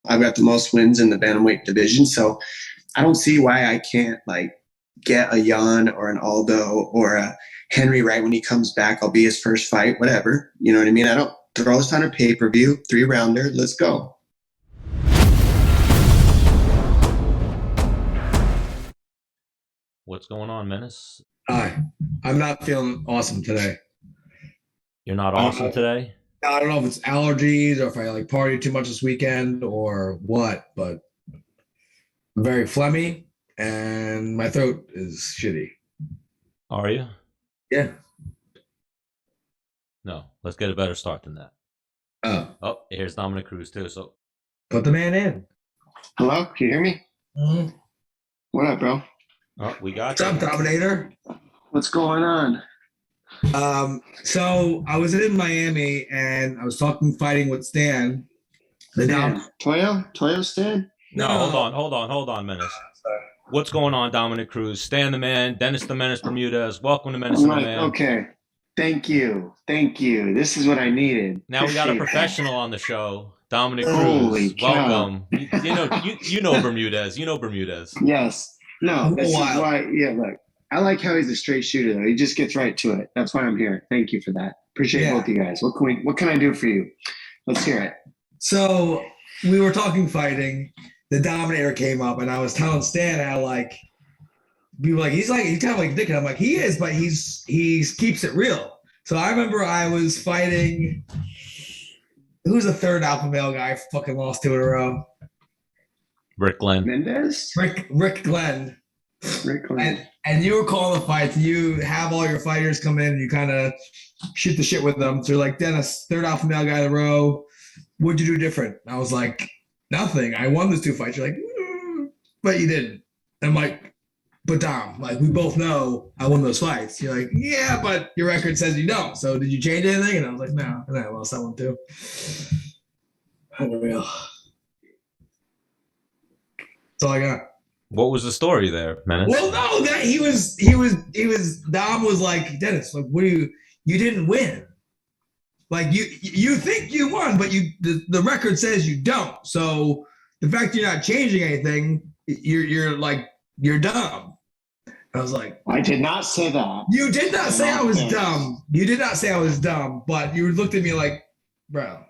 I've got the most wins in the bantamweight division. So I don't see why I can't like get a Jan or an Aldo or a Henry right when he comes back. I'll be his first fight, whatever. You know what I mean? I don't throw this on a pay-per-view, 3-rounder. Let's go. What's going on, Menace? Hi. I'm not feeling awesome today. You're not awesome today? I don't know if it's allergies or if I like partied too much this weekend or what, but I'm very phlegmy and my throat is shitty. Are you? Yeah. No, let's get a better start than that. Oh, here's Dominick Cruz too. So put the man in. Hello, can you hear me? Mm-hmm. What up, bro? Oh, we got What's up, Dominator? What's going on? So I was in Miami and I was fighting with Stan. Toyo Stan? No, hold on, Menace. What's going on, Dominick Cruz? Stan the Man, Dennis the Menace Bermudez. Welcome to Menace the Man. Okay. Thank you. This is what I needed. Now we got a professional on the show, Dominick Cruz. Holy welcome. You know Bermudez. You know Bermudez. Yes. No, this is why. Yeah, look. I like how he's a straight shooter, though. He just gets right to it. That's why I'm here. Thank you for that. Appreciate both you guys. What can I do for you? Let's hear it. So we were talking fighting. The Dominator came up, and I was telling Stan how people he's kind of like a dickhead. I'm like, he is, but he keeps it real. So I remember I was fighting. Who's the third alpha male guy? I fucking lost 2 in a row. Rick Glenn. Mendez. Rick Glenn. And you were calling the fights. You have all your fighters come in and you kind of shoot the shit with them. So you're like, Dennis, third alpha male guy in a row. What'd you do different? I was like, nothing. I won those 2 fights. You're like, but you didn't. I'm like, but Dom, like we both know I won those fights. You're like, yeah, but your record says you don't. So did you change anything? And I was like, no. And I lost that one too. Unreal. That's all I got. What was the story there, Menace? Well, no, that he was Dom was like, Dennis, like, what do you didn't win. Like you think you won, but the record says you don't. So the fact you're not changing anything, you're dumb. I was like, I did not say that. You did not say I was dumb. You did not say I was dumb, but you looked at me like, bro.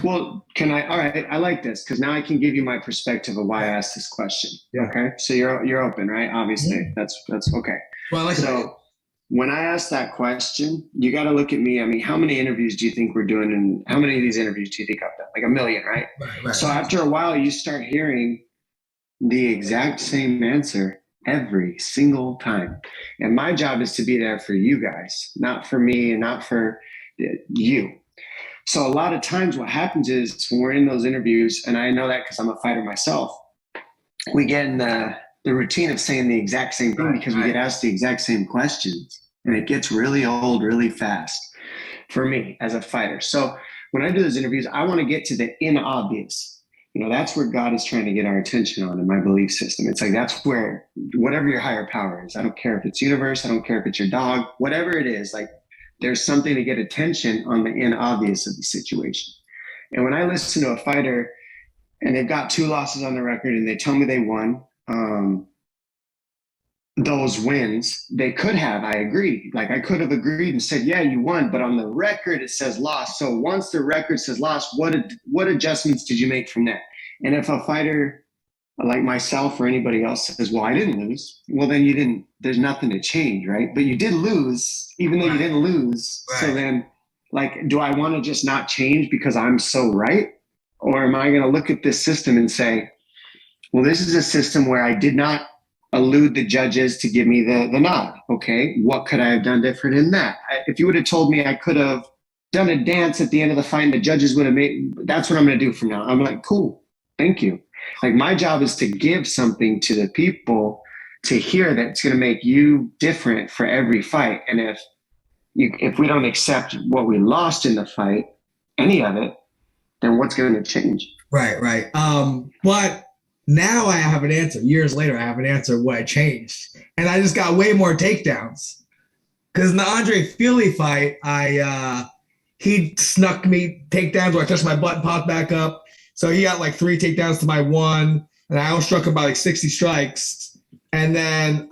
Well, all right, I like this because now I can give you my perspective of why I asked this question. Yeah. Okay. So you're open, right? Obviously. Mm-hmm. That's okay. Well, I like so when I asked that question, you got to look at me. I mean, how many interviews do you think we're doing? And how many of these interviews do you think I've done? Like 1 million, right? Right. So after a while, you start hearing the exact same answer every single time. And my job is to be there for you guys, not for me and not for you. So a lot of times what happens is when we're in those interviews, and I know that because I'm a fighter myself, we get in the routine of saying the exact same thing because we get asked the exact same questions. And it gets really old really fast for me as a fighter. So when I do those interviews, I want to get to the inobvious. That's where God is trying to get our attention on in my belief system. It's like that's where whatever your higher power is. I don't care if it's universe. I don't care if it's your dog. Whatever it is, like there's something to get attention on the inobvious of the situation. And when I listen to a fighter and they've got 2 losses on the record and they tell me they won, those wins, they could have, I agree. Like I could have agreed and said, yeah, you won, but on the record, it says loss. So once the record says loss, what adjustments did you make from that? And if a fighter like myself or anybody else says, well, I didn't lose. Well, then there's nothing to change, right? But you did lose, even though you didn't lose. Right. So then, like, do I want to just not change because I'm so right? Or am I going to look at this system and say, well, this is a system where I did not elude the judges to give me the nod. Okay, what could I have done different in that? If you would have told me I could have done a dance at the end of the fight and the judges would have that's what I'm going to do from now. I'm like, cool, thank you. Like my job is to give something to the people to hear that's going to make you different for every fight. And if we don't accept what we lost in the fight, any of it, then what's going to change? Right. But now I have an answer. Years later, I have an answer what I changed. And I just got way more takedowns. Because in the Andre Fili fight, he snuck me takedowns where I touched my butt and popped back up. So he got like 3 takedowns to my 1, and I outstruck him by like 60 strikes. And then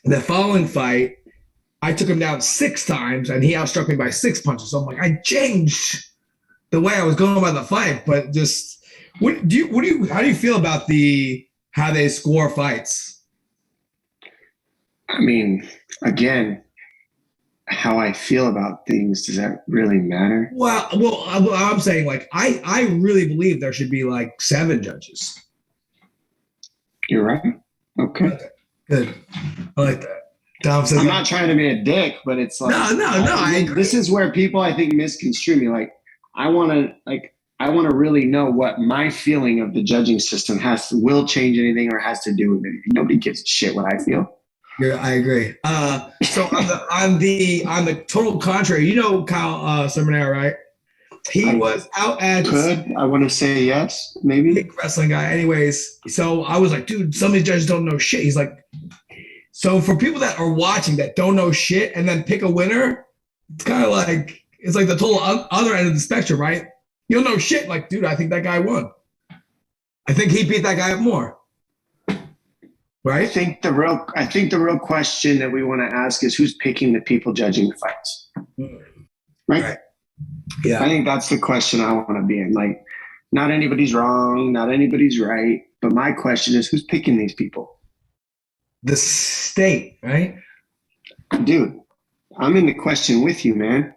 the following fight, I took him down 6 times, and he outstruck me by 6 punches. So I'm like, I changed the way I was going by the fight, but just how do you feel about how they score fights? I mean, again, how I feel about things, does that really matter? Well, I'm saying, like, I really believe there should be like 7 judges. You're right. Okay. Good. I like that. Dom says, I'm not trying to be a dick, but it's like no. I agree. This is where people, I think, misconstrue me. Like, I want to really know what my feeling of the judging system will change anything or has to do with it. Nobody gives a shit what I feel. Yeah, I agree. So on the total contrary, you know Kyle Seminara, right? He was out at. I want to say yes, maybe. Big wrestling guy. Anyways, so I was like, dude, some of these judges don't know shit. He's like, so for people that are watching that don't know shit and then pick a winner, it's kind of like, it's like the total other end of the spectrum, right? You don't know shit. Like, dude, I think that guy won. I think he beat that guy up more. Right? I think the real question that we want to ask is who's picking the people judging the fights. Right? Yeah. I think that's the question I want to be in. Like, not anybody's wrong, not anybody's right. But my question is who's picking these people? The state, right? Dude, I'm in the question with you, man.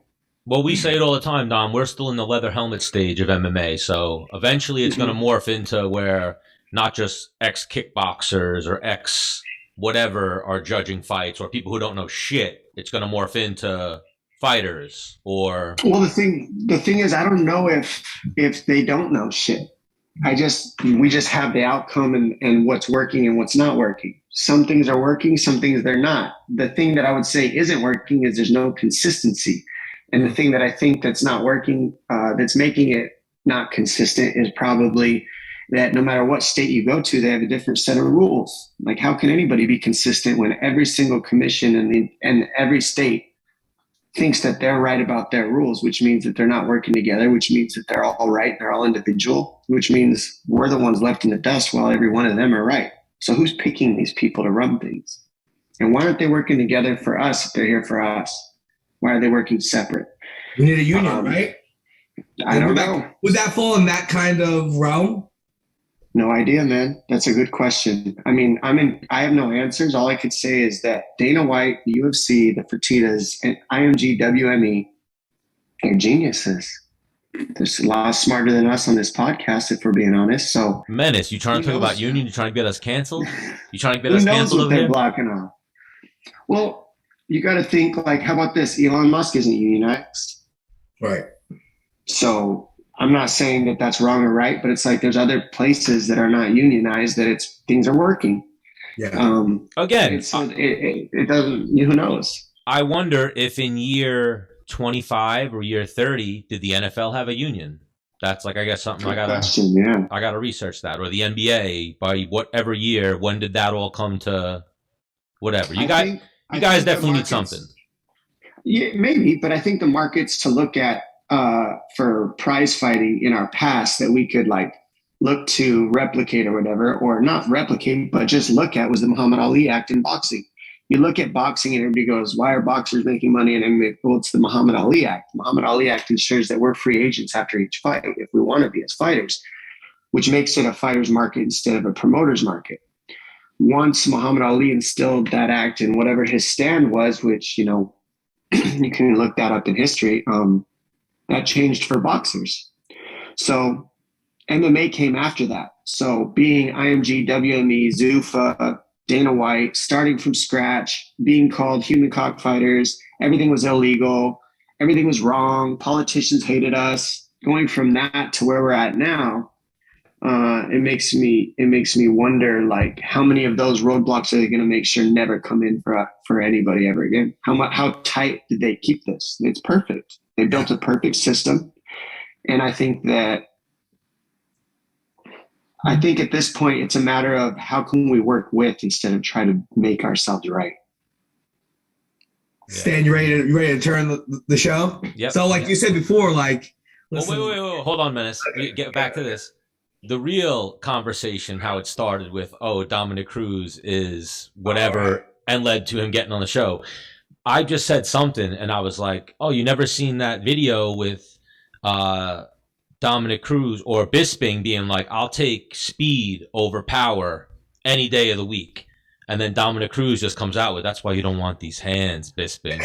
Well, we say it all the time, Dom. We're still in the leather helmet stage of MMA. So eventually it's going to morph into where not just ex-kickboxers or ex-whatever are judging fights or people who don't know shit. It's going to morph into fighters or... Well, the thing is, I don't know if they don't know shit. We just have the outcome and what's working and what's not working. Some things are working, some things they're not. The thing that I would say isn't working is there's no consistency. And the thing that I think that's not working, that's making it not consistent is probably that no matter what state you go to, they have a different set of rules. Like, how can anybody be consistent when every single commission and every state thinks that they're right about their rules, which means that they're not working together, which means that they're all right, they're all individual, which means we're the ones left in the dust while every one of them are right. So who's picking these people to run things? And why aren't they working together for us if they're here for us? Why are they working separate? We need a union, right? I don't know. Would that fall in that kind of realm? No idea, man. That's a good question. I mean, I have no answers. All I could say is that Dana White, the UFC, the Fertittas, and IMG, WME, they're geniuses. There's a lot smarter than us on this podcast, if we're being honest. So, Menace, you trying to talk about union? You trying to get us canceled? You trying to get us who knows canceled what over they're here? blocking off? Well, you got to think, like, how about this? Elon Musk isn't unionized. Right. So I'm not saying that that's wrong or right, but it's like there's other places that are not unionized that things are working. Yeah. Again, it doesn't. Who knows? I wonder if in year 25 or year 30 did the NFL have a union? That's like, I guess, something I gotta research that. Or the NBA, by whatever year, when did that all come to whatever? You guys definitely need something. Yeah, maybe, but I think the markets to look at for prize fighting in our past that we could like look to replicate or whatever, or not replicate, but just look at was the Muhammad Ali Act in boxing. You look at boxing and everybody goes, why are boxers making money? And MMA? Well, it's the Muhammad Ali Act. The Muhammad Ali Act ensures that we're free agents after each fight if we want to be as fighters, which makes it a fighter's market instead of a promoter's market. Once Muhammad Ali instilled that act and whatever his stand was, which, you know, you can look that up in history, that changed for boxers. So MMA came after that. So being IMG, WME, Zuffa, Dana White, starting from scratch, being called human cockfighters, everything was illegal, everything was wrong, politicians hated us. Going from that to where we're at now, it makes me wonder, like, how many of those roadblocks are they going to make sure never come in for anybody ever again? How tight did they keep this? It's perfect. They built a perfect system, and I think at this point it's a matter of how can we work with instead of try to make ourselves right. Stan, you ready to turn the show? Yep. So, like you said before, like Listen, wait. Hold on, Menace. Get back to this. The real conversation, how it started with, Dominick Cruz is whatever, and led to him getting on the show. I just said something, and I was like, "Oh, you never seen that video with Dominick Cruz or Bisping being like, I'll take speed over power any day of the week." And then Dominick Cruz just comes out with, "That's why you don't want these hands, Bisping."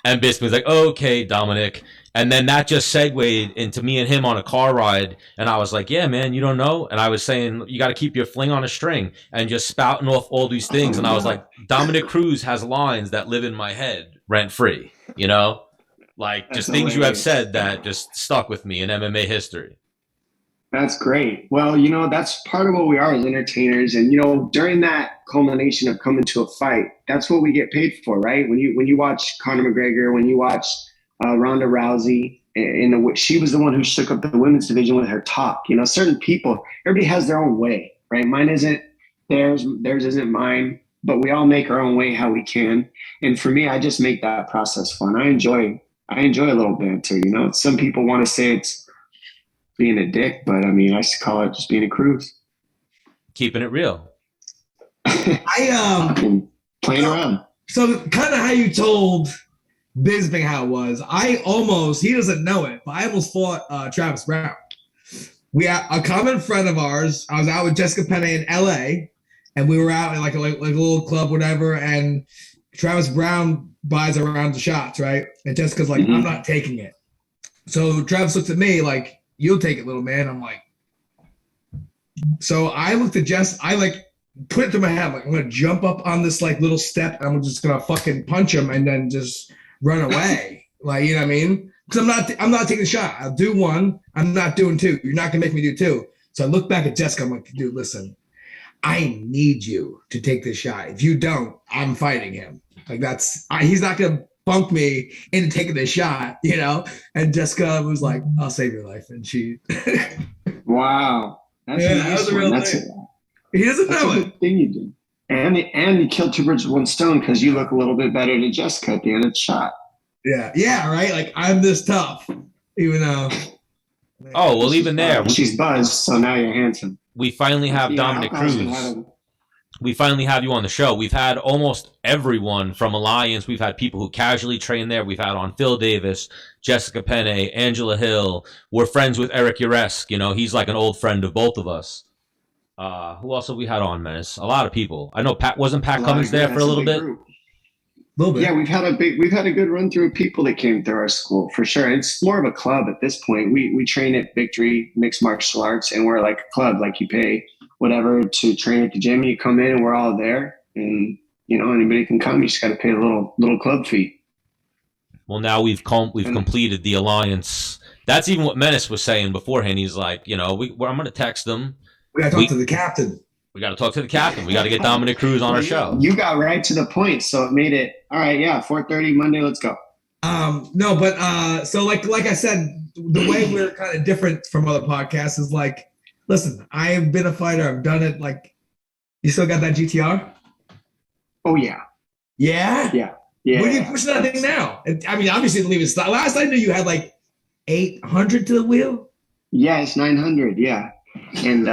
And Bisping's like, "Okay, Dominick." And then that just segued into me and him on a car ride. And I was like, "Yeah, man, you don't know." And I was saying, "You got to keep your fling on a string," and just spouting off all these things. And I was like, Dominick Cruz has lines that live in my head rent free, you know? Like just things you have said that just stuck with me in MMA history. That's great. Well, that's part of what we are as entertainers. And, during that culmination of coming to a fight, that's what we get paid for, right? When you watch Conor McGregor, when you watch Ronda Rousey, she was the one who shook up the women's division with her talk. Certain people, everybody has their own way, right? Mine isn't theirs isn't mine, but we all make our own way how we can. And for me, I just make that process fun. I enjoy a little banter, Some people want to say it's being a dick, but I mean, I just call it just being a Cruz. Keeping it real. Playing around. So kind of how you told Bisping how it was. He doesn't know it, but I almost fought Travis Browne. We had a common friend of ours. I was out with Jessica Penne in LA, and we were out in like a little club, whatever, and Travis Browne buys a round of shots, right? And Jessica's like, I'm not taking it. So Travis looks at me like, "You'll take it, little man." I'm like, so I looked at Jess, I put it through my head, like, I'm going to jump up on this little step, and I'm just going to fucking punch him and then just run away. You know what I mean? Because I'm not taking a shot. I'll do one. I'm not doing two. You're not going to make me do two. So I look back at Jessica. I'm like, "Dude, listen, I need you to take this shot. If you don't, I'm fighting him." He's not going to bunk me into taking this shot, And Jessica was like, "I'll save your life," and she. Wow, that was a real thing. He doesn't know it. Good thing you did, and you killed two birds with one stone because you look a little bit better than Jessica at the end of the shot. Yeah, right. I'm this tough, even though. Oh well, even there, she's buzzed, so now you're handsome. We finally have Dominick Cruz. We finally have you on the show. We've had almost everyone from Alliance. We've had people who casually train there. We've had on Phil Davis, Jessica Penne, Angela Hill. We're friends with Eric Uresk. He's like an old friend of both of us. Who else have we had on, Menace? A lot of people. I know Pat Cummins there for a little bit. Yeah, we've had a good run through of people that came through our school for sure. It's more of a club at this point. We train at Victory Mixed Martial Arts, and we're like a club. Like you pay whatever to train at the gym. You come in, and we're all there, and anybody can come. You just got to pay a little club fee. Well, now we've completed the alliance. That's even what Menace was saying beforehand. He's like, I'm going to text them. We got to talk to the captain. We got to talk to the captain. We got to get Dominick Cruz on our show. You got right to the point, so it made it all right. Yeah, 4:30 Monday. Let's go. No, but so like I said, the way we're kind of different from other podcasts is like, listen, I have been a fighter. I've done it. Like, you still got that GTR? Oh yeah. Yeah. Yeah. Yeah. What are you pushing that thing now? I mean, obviously, the leave style. Last I knew, you had like 800 to the wheel. Yeah, it's 900. Yeah. And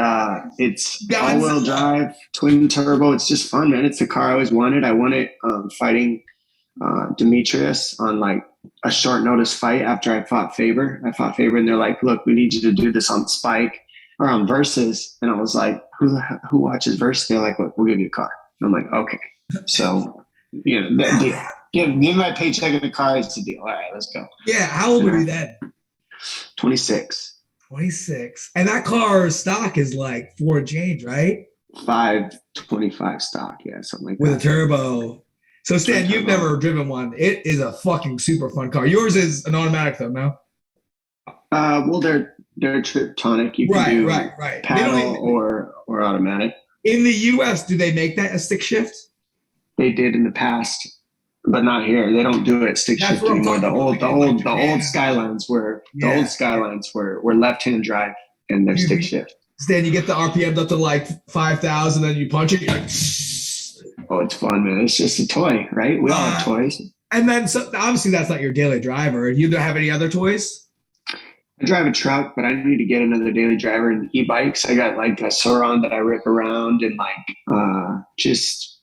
it's all-wheel drive, twin turbo. It's just fun, man. It's the car I always wanted. I won it fighting Demetrious on like a short notice fight after I fought Faber. And they're like, "Look, we need you to do this on Spike or on Versus." And I was like, who watches Versus? They're like, "Look, we'll give you a car." And I'm like, "Okay." So, give me my paycheck in the car. It's the deal. All right, let's go. Yeah. How old were you then? 26. 26. And that car stock is like 4 and change, right? 525 stock. Yeah, something like with that. With a turbo. So Stan, you've never driven one. It is a fucking super fun car. Yours is an automatic though, no? Well, they're Triptonic. You can do right. Paddle or automatic. In the US, do they make that a stick shift? They did in the past. But not here. They don't do it stick shift anymore. The old Skylines were left-hand drive and they're stick shift. Stan, you get the RPM up to like 5,000, then you punch it. You're like, oh, it's fun, man. It's just a toy, right? We all have toys. And then, so obviously, that's not your daily driver. You don't have any other toys? I drive a truck, but I need to get another daily driver and e-bikes. I got like a Sauron that I rip around and just,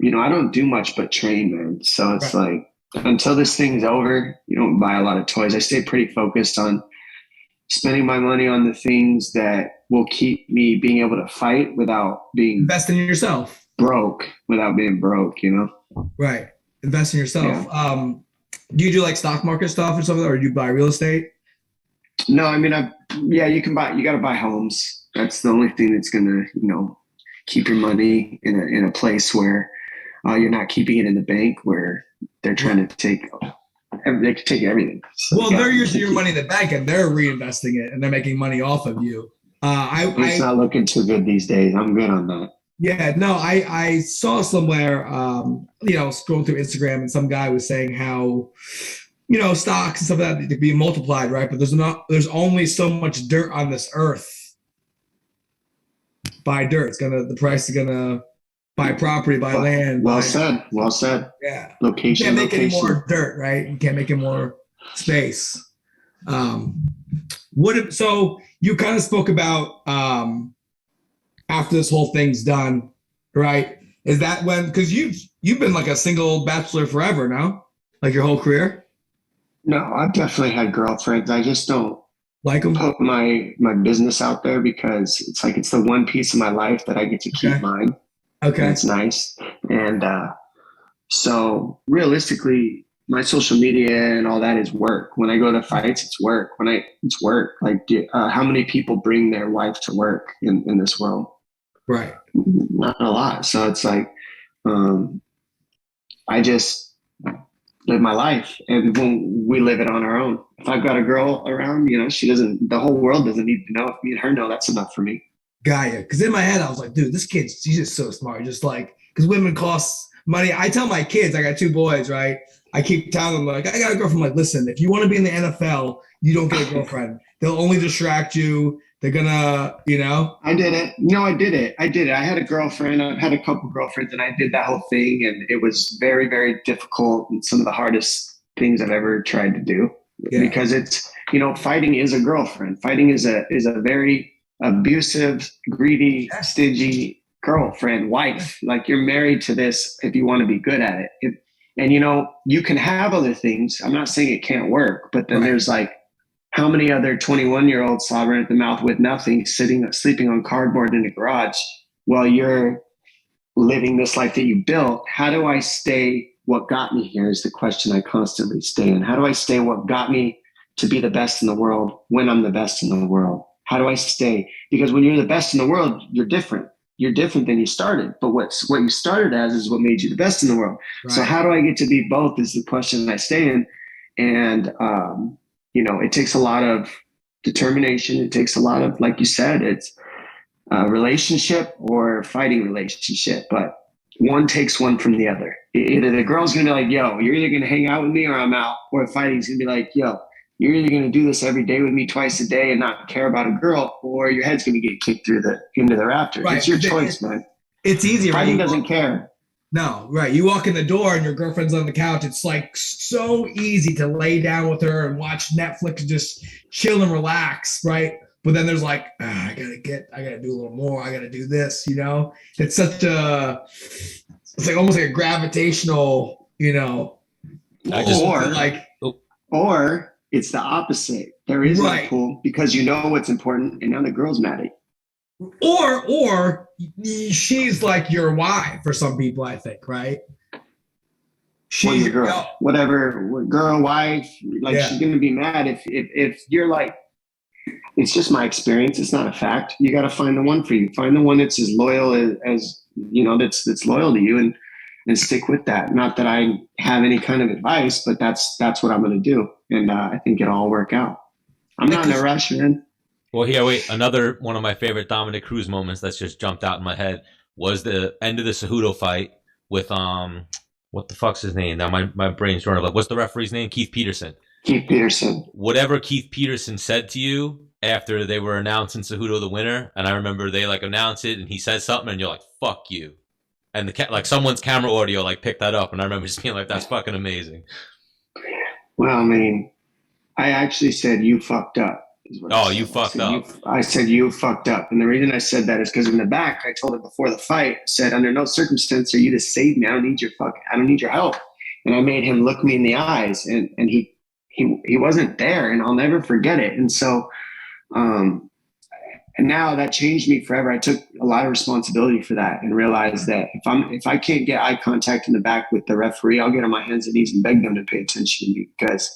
I don't do much but train, man. So it's like, until this thing's over, you don't buy a lot of toys. I stay pretty focused on spending my money on the things that will keep me being able to fight without being invest in yourself, without being broke, Right. Invest in yourself. Yeah. Do you do like stock market stuff or something, or do you buy real estate? No, I mean, you got to buy homes. That's the only thing that's going to, keep your money in a place where you're not keeping it in the bank where they're trying to they can take everything. So well, they're using your money in the bank and they're reinvesting it and they're making money off of you. It's not looking too good these days. I'm good on that. Yeah, no, I saw somewhere, scrolling through Instagram, and some guy was saying how, stocks and stuff like that to be multiplied, right? But there's only so much dirt on this earth. Buy dirt. The price is gonna buy property, buy land. Well said. Yeah. Location. You can't make any more dirt, right? You can't make any more space. So you kind of spoke about after this whole thing's done, right? Is that when, because you've been like a single bachelor forever now, like your whole career? No, I've definitely had girlfriends. I just don't like them. Put my business out there because it's like it's the one piece of my life that I get to keep mine. Okay. And it's nice. And so realistically, my social media and all that is work. When I go to fights, it's work. It's work. Like how many people bring their wife to work in this world? Right. Not a lot. So it's like I just live my life, and when we live it on our own. If I've got a girl around, the whole world doesn't need to know. If me and her know, that's enough for me. Got you. Because in my head, I was like, dude, this kid's, he's just so smart. Just like, because women cost money. I tell my kids, I got 2 boys, right? I keep telling them, like, I got a girlfriend. Like, listen, if you want to be in the NFL, you don't get a girlfriend. They'll only distract you. They're gonna, I did it. No, I did it. I had a girlfriend. I've had a couple girlfriends, and I did that whole thing, and it was very, very difficult and some of the hardest things I've ever tried to do. Yeah. Because it's, fighting is a girlfriend. Fighting is a very abusive, greedy, stingy girlfriend, wife. Like, you're married to this if you want to be good at it. And you can have other things. I'm not saying it can't work, but then there's like, how many other 21-year-olds slobbering at the mouth with nothing, sleeping on cardboard in a garage while you're living this life that you built? How do I stay what got me here is the question I constantly stay in. How do I stay what got me to be the best in the world when I'm the best in the world? How do I stay? Because when you're the best in the world, you're different. You're different than you started. But what you started as is what made you the best in the world. Right. So how do I get to be both is the question I stay in. And, it takes a lot of determination. It takes a lot of, like you said, it's a relationship or fighting relationship, but one takes one from the other. Either the girl's going to be like, yo, you're either going to hang out with me or I'm out. Or fighting's going to be like, yo, you're either going to do this every day with me twice a day and not care about a girl, or your head's going to get kicked into the rafters. Right. It's your choice, man. It's easy. Fighting doesn't care. No, right. You walk in the door and your girlfriend's on the couch. It's like so easy to lay down with her and watch Netflix and just chill and relax, right? But then there's like, I gotta do a little more. I gotta do this, It's it's like almost like a gravitational, or it's the opposite. There is no pull because you know what's important, and now the girl's mad at you. Or she's like your wife for some people, I think, right? She's a girl, whatever, girl, wife, she's going to be mad if you're like, it's just my experience. It's not a fact. You got to find the one for you. Find the one that's as loyal as that's loyal to you and stick with that. Not that I have any kind of advice, but that's what I'm going to do. And I think it'll all work out. I'm not in a rush, man. Well, another one of my favorite Dominick Cruz moments that's just jumped out in my head was the end of the Cejudo fight with what the fuck's his name? Now my brain's running. Like, what's the referee's name? Keith Peterson. Keith Peterson. Whatever Keith Peterson said to you after they were announcing Cejudo the winner, and I remember they announced it, and he said something, and you're like, "Fuck you," and someone's camera audio picked that up, and I remember just being like, "That's fucking amazing." Well, I mean, I actually said you fucked up. Oh, you fucked up. I said you fucked up. And the reason I said that is because in the back, I told him before the fight, I said, under no circumstance are you to save me. I don't need your help. And I made him look me in the eyes, and he wasn't there, and I'll never forget it. And so, and now that changed me forever. I took a lot of responsibility for that and realized that if I can't get eye contact in the back with the referee, I'll get on my hands and knees and beg them to pay attention to me, because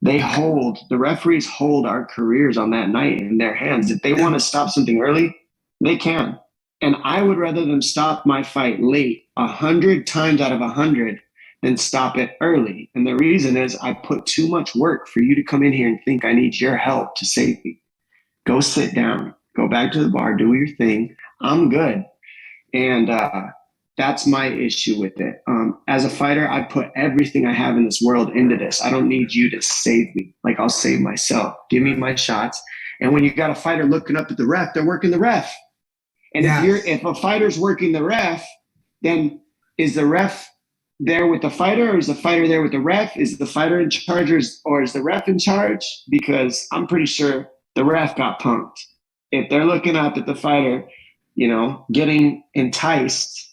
the referees hold our careers on that night in their hands. If they want to stop something early, they can. And I would rather them stop my fight late 100 times out of 100 than stop it early. And the reason is I put too much work for you to come in here and think I need your help to save me. Go sit down, go back to the bar, do your thing. I'm good. And that's my issue with it. As a fighter, I put everything I have in this world into this. I don't need you to save me. Like, I'll save myself. Give me my shots. And when you got a fighter looking up at the ref, they're working the ref. And if a fighter's working the ref, then is the ref there with the fighter, or is the fighter there with the ref? Is the fighter in charge, or is the ref in charge? Because I'm pretty sure the ref got punked. If they're looking up at the fighter, getting enticed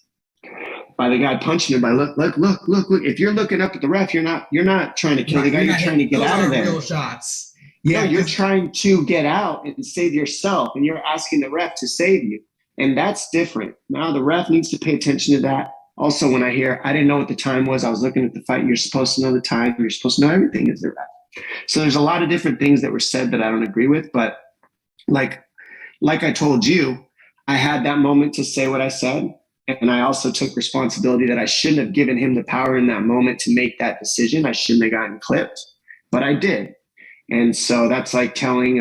by the guy punching him, by look. If you're looking up at the ref, you're not trying to kill the guy. You're trying to get out of there. Real shots. Yeah, no, you're trying to get out and save yourself, and you're asking the ref to save you, and that's different. Now the ref needs to pay attention to that. Also, when I didn't know what the time was. I was looking at the fight. You're supposed to know the time. You're supposed to know everything as the ref. So there's a lot of different things that were said that I don't agree with, but like I told you, I had that moment to say what I said. And I also took responsibility that I shouldn't have given him the power in that moment to make that decision. I shouldn't have gotten clipped, but I did. And so that's like telling,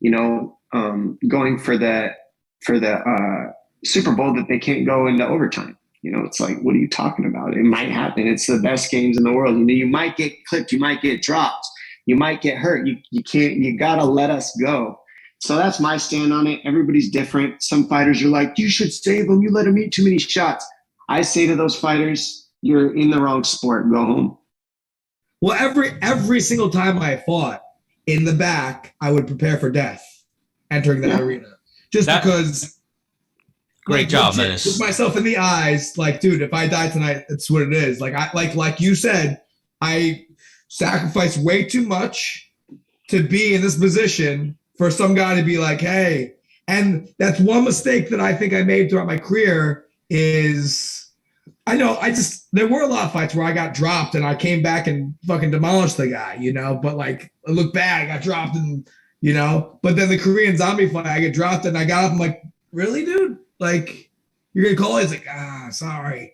going for the Super Bowl that they can't go into overtime. It's like, what are you talking about? It might happen. It's the best games in the world. You might get clipped. You might get dropped. You might get hurt. You gotta let us go. So that's my stand on it. Everybody's different. Some fighters are like, you should save them. You let them eat too many shots. I say to those fighters, you're in the wrong sport. Go home. Well, every single time I fought in the back, I would prepare for death entering that arena. Because great job, Menace. Look myself in the eyes, like, dude, if I die tonight, that's what it is. Like you said, I sacrificed way too much to be in this position for some guy to be like, hey, and that's one mistake that I think I made throughout my career is, there were a lot of fights where I got dropped and I came back and fucking demolished the guy, but like, it looked bad. I got dropped and, but then the Korean Zombie fight, I get dropped and I got up. I'm like, really, dude? Like, you're going to call it? He's like, sorry.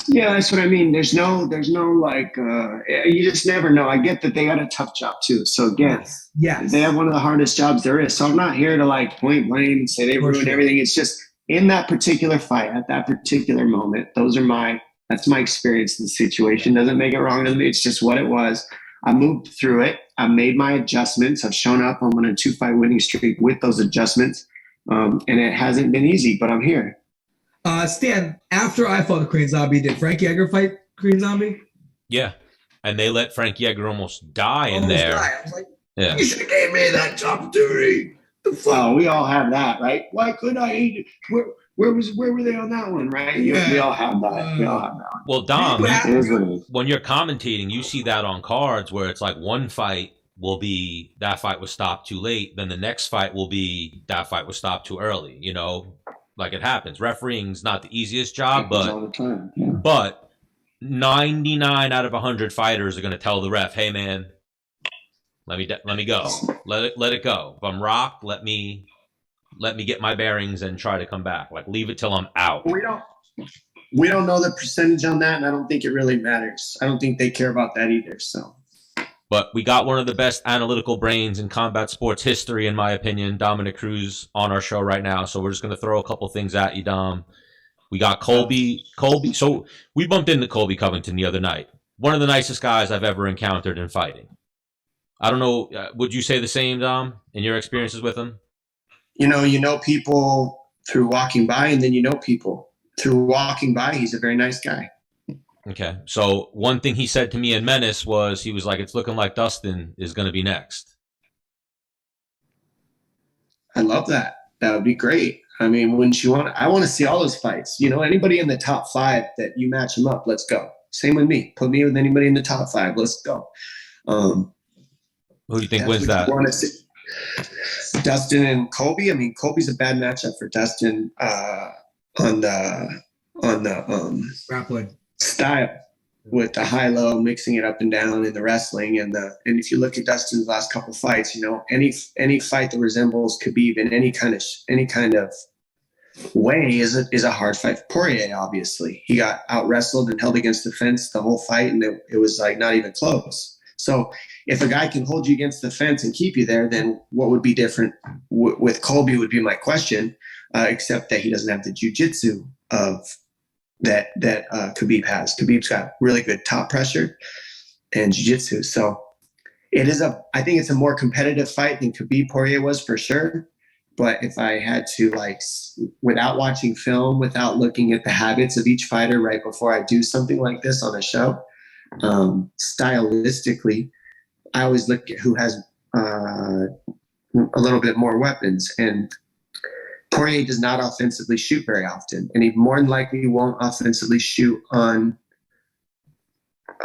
Yeah, that's what I mean. There's no like, you just never know. I get that they got a tough job too. So again, yes. They have one of the hardest jobs there is. So I'm not here to like point blame and say they ruined everything. It's just in that particular fight at that particular moment. That's my experience in the situation. Doesn't make it wrong to me. It's just what it was. I moved through it. I made my adjustments. I've shown up. I'm on a 2-fight winning streak with those adjustments. And it hasn't been easy, but I'm here. Stan, after I fought the Korean Zombie, did Frank Yeager fight Korean Zombie? Yeah. And they let Frank Yeager almost die in there. I was like, you should have gave me that opportunity. The fuck? Oh, we all have that, right? Why couldn't I eat it? Where were they on that one, right? We all have that. We all have that one. Well, Dom, when you're commentating, you see that on cards where it's like one fight will be that fight was stopped too late. Then the next fight will be that fight was stopped too early. Like it happens. Refereeing's not the easiest job, all the time. Yeah. But 99 out of 100 fighters are going to tell the ref, "Hey, man, let me go. Let it go. If I'm rocked, let me get my bearings and try to come back. Like, leave it till I'm out." We don't know the percentage on that, and I don't think it really matters. I don't think they care about that either. So. But we got one of the best analytical brains in combat sports history, in my opinion, Dominick Cruz, on our show right now. So we're just going to throw a couple things at you, Dom. We got Colby. So we bumped into Colby Covington the other night. One of the nicest guys I've ever encountered in fighting. I don't know. Would you say the same, Dom, in your experiences with him? You know people through walking by, and then you know people through walking by. He's a very nice guy. Okay. So one thing he said to me in Menace was, he was like, it's looking like Dustin is going to be next. I love that. That would be great. I mean, wouldn't you I want to see all those fights. You know, anybody in the top 5 that you match them up, let's go. Same with me. Put me with anybody in the top 5. Let's go. Who do you think wins that? Want to see Dustin and Colby. I mean, Colby's a bad matchup for Dustin on the grappling style with the high-low, mixing it up and down in the wrestling, and if you look at Dustin's last couple fights, you know, any fight that resembles Khabib in any kind of way is a hard fight for Poirier. Obviously, he got out wrestled and held against the fence the whole fight, and it was like not even close. So if a guy can hold you against the fence and keep you there, then what would be different with Colby would be my question, except that he doesn't have the jiu-jitsu of that Khabib has. Khabib's got really good top pressure and jiu-jitsu. So I think it's a more competitive fight than Khabib Poirier was for sure. But if I had to, like, without watching film, without looking at the habits of each fighter right before I do something like this on a show, stylistically, I always look at who has a little bit more weapons. And Poirier does not offensively shoot very often, and he more than likely won't offensively shoot on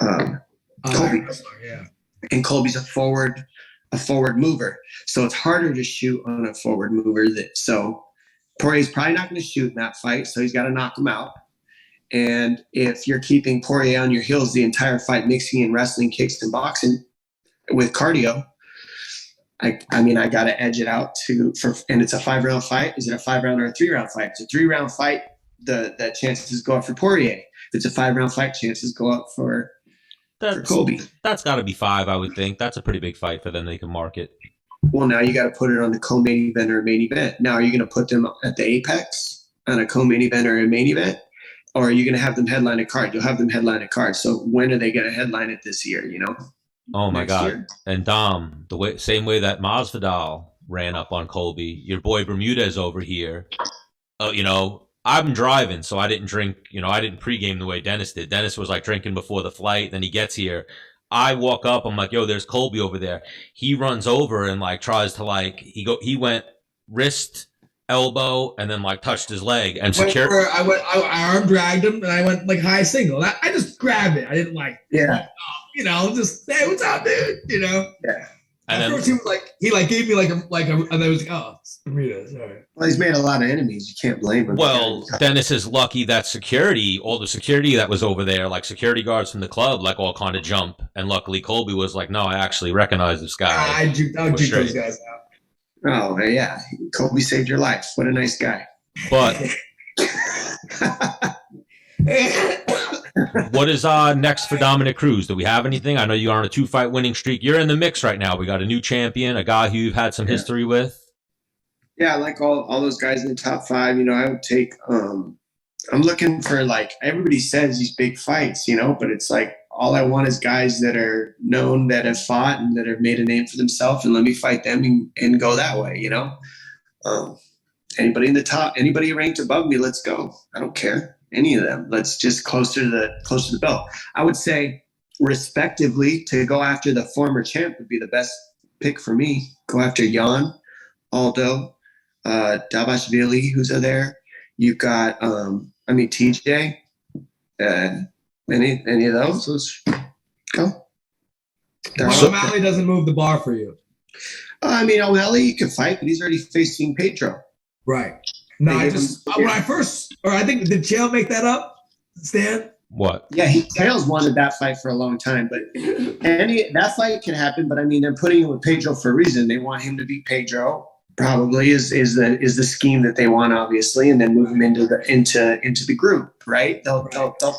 Colby. Yeah. And Colby's a forward mover, so it's harder to shoot on a forward mover. So Poirier's probably not going to shoot in that fight, so he's got to knock him out. And if you're keeping Poirier on your heels the entire fight, mixing in wrestling, kicks, and boxing with cardio, I mean, I got to edge it out and it's a 5-round fight. Is it a 5-round or a 3-round fight? If it's a 3-round fight, the chances go up for Poirier. If it's a 5-round fight, chances go up for Colby. That's got to be 5, I would think. That's a pretty big fight for them. They can market. Well, now you got to put it on the co-main event or main event. Now, are you going to put them at the apex on a co-main event or a main event? Or are you going to have them headline a card? You'll have them headline a card. So when are they going to headline it this year, you know? Oh my God. Year. And Dom, same way that Masvidal ran up on Colby, your boy Bermudez over here, you know, I'm driving, so I didn't drink, you know, I didn't pregame the way Dennis did. Dennis was like drinking before the flight. Then he gets here. I walk up, I'm like, yo, there's Colby over there. He runs over and like tries to like, he went wrist, elbow, and then like touched his leg and security. I arm dragged him and I went like high single. I just grabbed it. I didn't like, you know, just, hey, what's up, dude? You know? Yeah. And then, he was like, he like gave me like a, and I was like, oh, it's Bermuda. Sorry. Well, he's made a lot of enemies. You can't blame him. Well, Dennis is lucky that all the security that was over there, like security guards from the club, like all kind of jump. And luckily Colby was like, no, I actually recognize this guy. I juke those guys out. Oh, yeah. Colby saved your life. What a nice guy. But what is next for Dominick Cruz? Do we have anything? I know you're on a 2-fight winning streak. You're in the mix right now. We got a new champion, a guy who you've had some history with. Yeah, I like all those guys in the top 5. You know, I would take I'm looking for, like, everybody says these big fights, you know, but it's like all I want is guys that are known, that have fought, and that have made a name for themselves, and let me fight them and go that way, you know. Anybody in the top, anybody ranked above me, let's go. I don't care. Any of them. Let's just closer to the belt. I would say, respectively, to go after the former champ would be the best pick for me. Go after Jan, Aldo, Davashvili, who's there. You've got, TJ. Any of those? Let's go. O'Malley doesn't move the bar for you. O'Malley can fight, but he's already facing Pedro. Right. No, I think, did Chael make that up, Stan? What? Yeah, Chael's wanted that fight for a long time, but that fight can happen. But I mean, they're putting him with Pedro for a reason. They want him to beat Pedro. Probably is the scheme that they want, obviously, and then move him into the group, right? They'll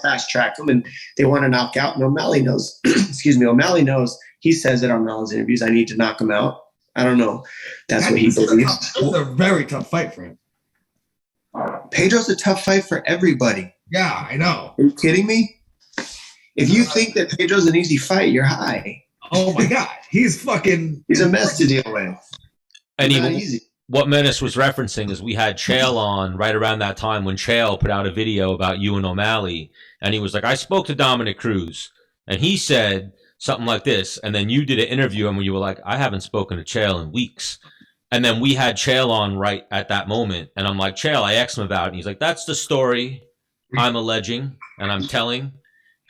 fast track him, and they want to knock out. And O'Malley knows. O'Malley knows. He says it on all his interviews. I need to knock him out. I don't know. That's what he believes. It's a very tough fight for him. Pedro's a tough fight for everybody. Yeah, I know. Are you kidding me? If you think that Pedro's an easy fight, you're high. Oh my God, he's a mess to deal with. And what Menace was referencing is we had Chael on right around that time when Chael put out a video about you and O'Malley. And he was like, I spoke to Dominick Cruz. And he said something like this. And then you did an interview and you were like, I haven't spoken to Chael in weeks. And then we had Chael on right at that moment. And I'm like, Chael, I asked him about it. And he's like, that's the story I'm alleging and I'm telling.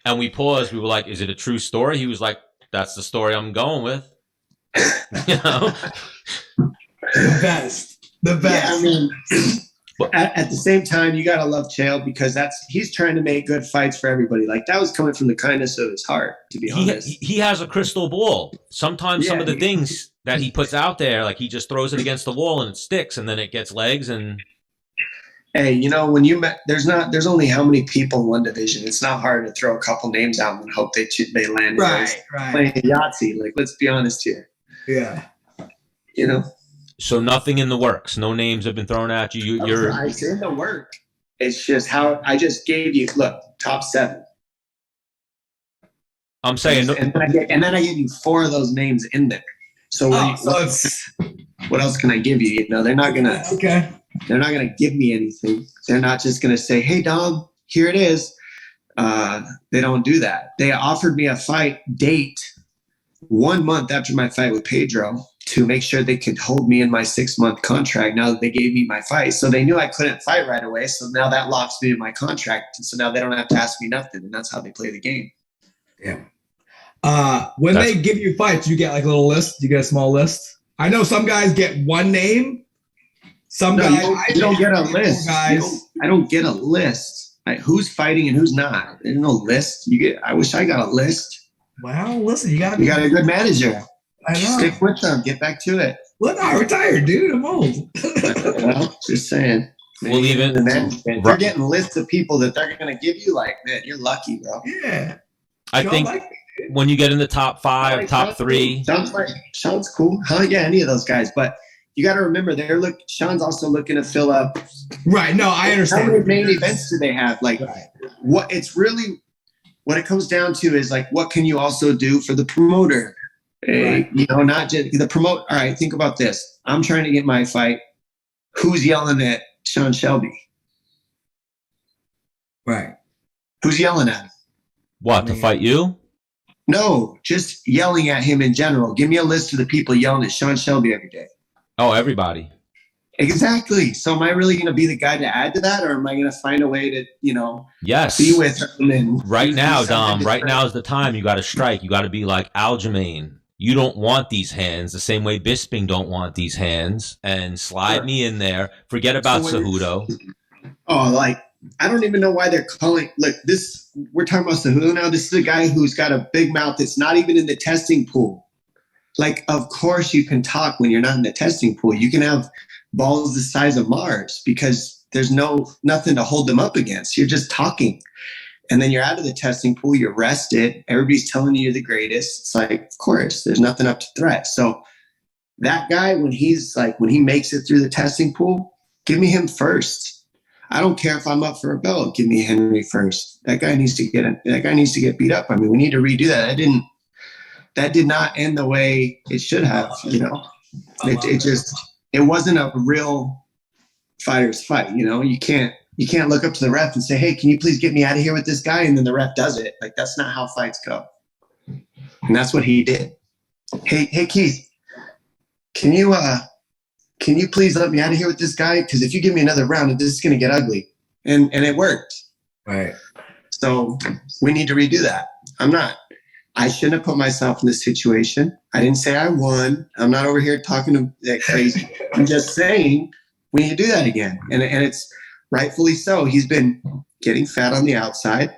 And we paused. We were like, is it a true story? He was like, that's the story I'm going with. You know? The best. Yeah, I mean, at the same time, you gotta love Chael because he's trying to make good fights for everybody. Like that was coming from the kindness of his heart, to be honest. He has a crystal ball. Sometimes some of the things that he puts out there, like he just throws it against the wall and it sticks, and then it gets legs. And hey, you know, when you met, there's only how many people in one division. It's not hard to throw a couple names out and hope they land. Right. Playing Yahtzee. Like, let's be honest here. Yeah. You know. So nothing in the works. No names have been thrown at you. It's in the work. It's just how I just gave you. Look, top 7. I'm saying, and then I gave you 4 of those names in there. So, what else can I give you? You know, they're not gonna. Okay. They're not gonna give me anything. They're not just gonna say, "Hey, Dom, here it is." They don't do that. They offered me a fight date 1 month after my fight with Pedro to make sure they could hold me in my 6-month contract now that they gave me my fight. So they knew I couldn't fight right away. So now that locks me in my contract. And so now they don't have to ask me nothing. And that's how they play the game. Yeah. When they give you fights, you get like a little list. You get a small list. I know some guys get one name. Some guys you don't get a list. I don't get a list. Like, who's fighting and who's not. There's no list. I wish I got a list. Well, listen, you got a good manager. I know. Stick with them. Get back to it. Look, I'm retired, dude. I'm old. Well, just saying. We'll even they're getting lists of people that they're going to give you. Like, man, you're lucky, bro. Yeah. I think when you get in the top 5, top 3. Sean's cool. Yeah, any of those guys. But you got to remember, Sean's also looking to fill up. Right. No, I understand. How many main events do they have? Like, what it comes down to is like, what can you also do for the promoter? Right. You know, not just the promote. All right, think about this. I'm trying to get my fight. Who's yelling at Sean Shelby? Right. Who's yelling at him? What, to fight you? No, just yelling at him in general. Give me a list of the people yelling at Sean Shelby every day. Oh, everybody. Exactly. So am I really going to be the guy to add to that, or am I going to find a way to, be with him? And right now, Dom, right now is the time you got to strike. You got to be like Aljamain. You don't want these hands the same way Bisping don't want these hands, and slide me in there. Forget about Cejudo. I don't even know why they're calling. Look, we're talking about Cejudo now. This is a guy who's got a big mouth that's not even in the testing pool. Like, of course you can talk when you're not in the testing pool. You can have balls the size of Mars because there's nothing to hold them up against. You're just talking. And then you're out of the testing pool, you're rested. Everybody's telling you you're the greatest. It's like, of course, there's nothing up to threat. So that guy, when he makes it through the testing pool, give me him first. I don't care if I'm up for a belt. Give me Henry first. That guy needs to get beat up. I mean, we need to redo that. That did not end the way it should have. It wasn't a real fighter's fight. You can't look up to the ref and say, "Hey, can you please get me out of here with this guy?" And then the ref does it. Like, that's not how fights go. And that's what he did. Hey, Keith, can you please let me out of here with this guy? Because if you give me another round, this is going to get ugly. And it worked. Right. So we need to redo that. I shouldn't have put myself in this situation. I didn't say I won. I'm not over here talking to that crazy. I'm just saying we need to do that again. And it's rightfully so. He's been getting fat on the outside,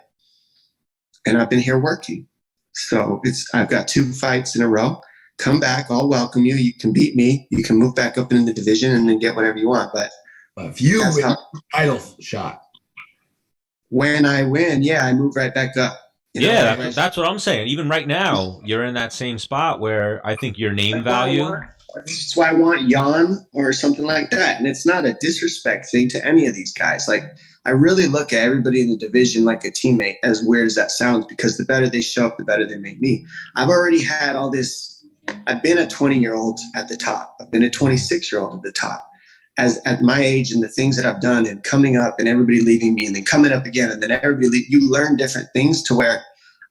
and I've been here working. So I've got 2 fights in a row. Come back, I'll welcome you. You can beat me. You can move back up in the division and then get whatever you want. But if you win, title shot. When I win, I move right back up. That's what I'm saying. Even right now, you're in that same spot where I think your name value. That's why I want Jan or something like that. And it's not a disrespect thing to any of these guys. Like, I really look at everybody in the division like a teammate, as weird as that sounds, because the better they show up, the better they make me. I've already had all this. I've been a 20-year-old at the top. I've been a 26-year-old at the top. as at my age and the things that I've done and coming up and everybody leaving me and then coming up again and then you learn different things to where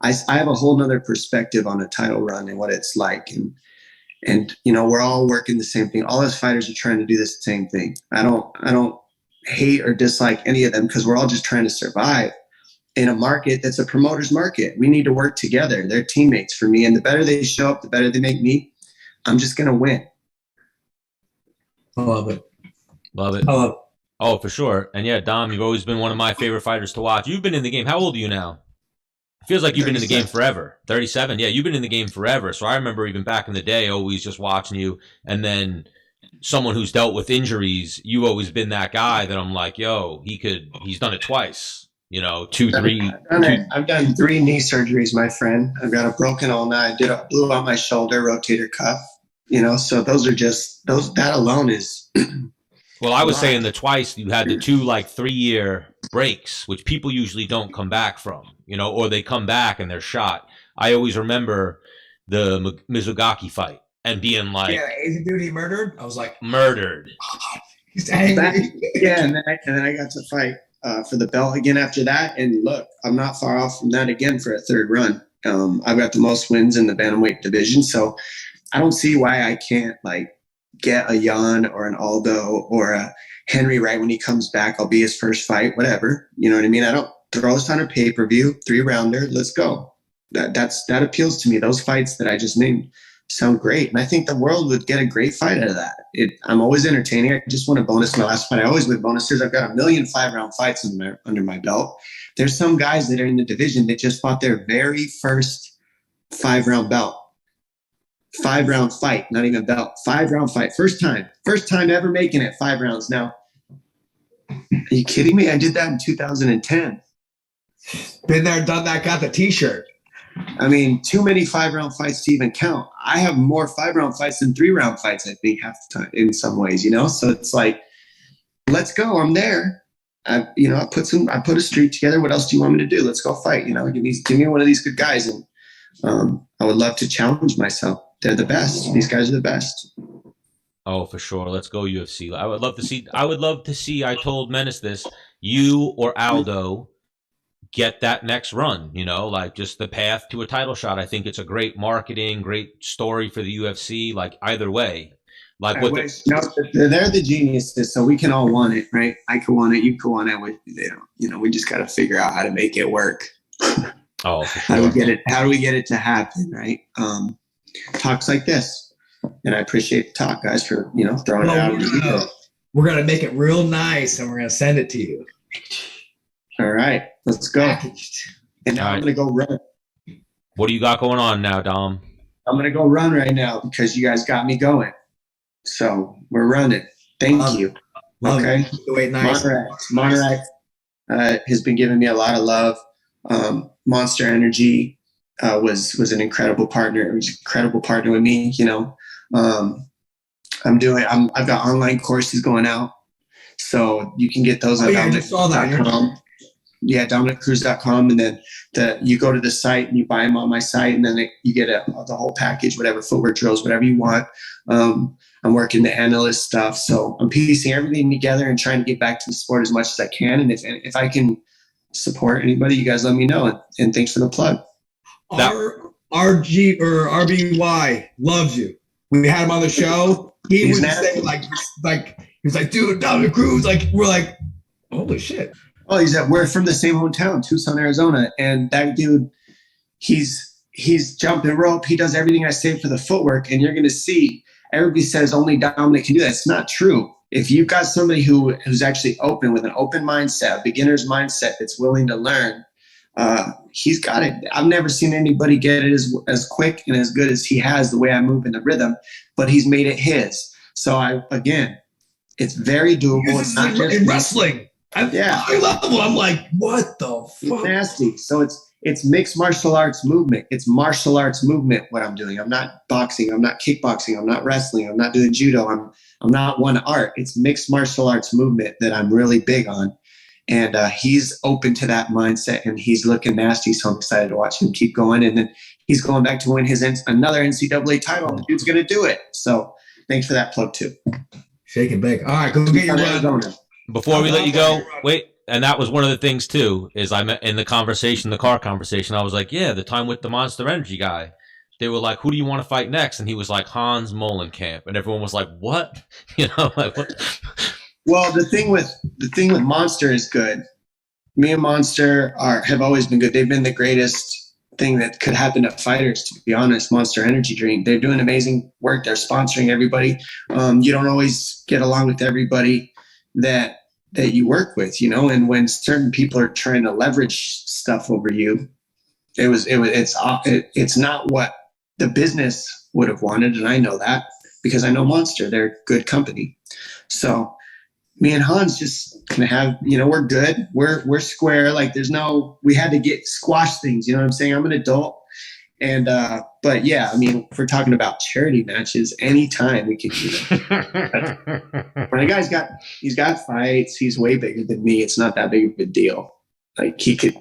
I have a whole nother perspective on a title run and what it's like. And we're all working the same thing. All us fighters are trying to do the same thing. I don't hate or dislike any of them because we're all just trying to survive in a market that's a promoter's market. We need to work together. They're teammates for me. And the better they show up, the better they make me. I'm just going to win. I love it. Love it. Oh, for sure. And yeah, Dom, you've always been one of my favorite fighters to watch. You've been in the game. How old are you now? It feels like you've been in the game forever. 37. Yeah, you've been in the game forever. So I remember even back in the day, always just watching you. And then someone who's dealt with injuries, you've always been that guy that I'm like, yo, he's done it twice. 2, 3. I've done 3 knee surgeries, my friend. I've got a broken ulna. I blew out my shoulder, rotator cuff. So that alone is. Well, I was saying the twice you had the 2 3-year breaks, which people usually don't come back from, or they come back and they're shot. I always remember the Mizugaki fight and being like, yeah, Asian dude he murdered. I was like, murdered. He's angry. Yeah, and then I got to fight for the belt again after that. And look, I'm not far off from that again for a 3rd run. I've got the most wins in the bantamweight division, so I don't see why I can't get a Jan or an Aldo or a Henry right when he comes back. I'll be his first fight, whatever. You know what I mean? I don't throw this on a pay-per-view, 3-rounder. Let's go. That appeals to me. Those fights that I just named sound great. And I think the world would get a great fight out of that. I'm always entertaining. I just won a bonus in my last fight. I always win bonuses. I've got 1 million 5-round fights under my belt. There's some guys that are in the division that just fought their very first 5-round belt. 5-round fight, not even belt. 5-round fight. First time ever making it 5 rounds. Now, are you kidding me? I did that in 2010. Been there, done that, got the t-shirt. I mean, too many 5-round fights to even count. I have more 5-round fights than 3-round fights, I think, half the time in some ways, So it's like, let's go. I'm there. I put a streak together. What else do you want me to do? Let's go fight. Give me one of these good guys. And I would love to challenge myself. They're the best. These guys are the best. Oh, for sure. Let's go UFC. I would love to see, I told Menace this, you or Aldo get that next run, just the path to a title shot. I think it's a great marketing, great story for the UFC, either way. They're the geniuses, so we can all want it, right? I can want it, you can want it. We just got to figure out how to make it work. Oh, for sure. How do we get it to happen, right? Talks like this, and I appreciate the talk, guys, for throwing it out. We're gonna make it real nice, and we're gonna send it to you. All right, let's go. And now I'm gonna go run. What do you got going on now, Dom? I'm gonna go run right now because you guys got me going. So we're running. Thank you. Okay. Monterey has been giving me a lot of love. Monster Energy was an incredible partner. It was an incredible partner with me. I've got online courses going out, so you can get those on DominickCruz.com. Yeah, DominickCruz.com, and then you go to the site and you buy them on my site, and then you get the whole package, whatever footwork drills, whatever you want. I'm working the analyst stuff, so I'm piecing everything together and trying to get back to the sport as much as I can. And if I can support anybody, you guys let me know. And thanks for the plug. RG or RBY loves you. We had him on the show. He was saying he was like, dude, Dominick Cruz. We're like, holy shit. Oh, we're from the same hometown, Tucson, Arizona. And that dude, he's jumping rope. He does everything I say for the footwork. And you're going to see, everybody says only Dominick can do that. It's not true. If you've got somebody who's actually open with an open mindset, a beginner's mindset that's willing to learn, he's got it. I've never seen anybody get it as quick and as good as he has, the way I move in the rhythm, but he's made it his. So it's very doable. It's not just in wrestling. High level. I'm like, what the fuck? It's nasty. So it's mixed martial arts movement. It's martial arts movement. What I'm doing. I'm not boxing. I'm not kickboxing. I'm not wrestling. I'm not doing judo. I'm not one art. It's mixed martial arts movement that I'm really big on. And he's open to that mindset, and he's looking nasty. So I'm excited to watch him keep going. And then he's going back to win another NCAA title. And the dude's going to do it. So thanks for that plug too. Shake and bake. All right, go get your run. Before we let you go, wait. And that was one of the things too, is I met in the conversation, the car conversation, I was like, yeah, the time with the Monster Energy guy. They were like, who do you want to fight next? And he was like, Hans Molenkamp. And everyone was like, what? You know, like what? Well, the thing with Monster is good. Me and Monster have always been good. They've been the greatest thing that could happen to fighters, to be honest. Monster Energy Drink. They're doing amazing work. They're sponsoring everybody. You don't always get along with everybody that you work with, you know, and when certain people are trying to leverage stuff over you, it's not what the business would have wanted. And I know that because I know Monster, they're good company. So me and Hans just kind of have, you know, we're good. We're square. Like we had to squash things. You know what I'm saying? I'm an adult. And, but yeah, I mean, if we're talking about charity matches, anytime we can do that. When a guy's he's got fights, he's way bigger than me. It's not that big of a deal. Like he could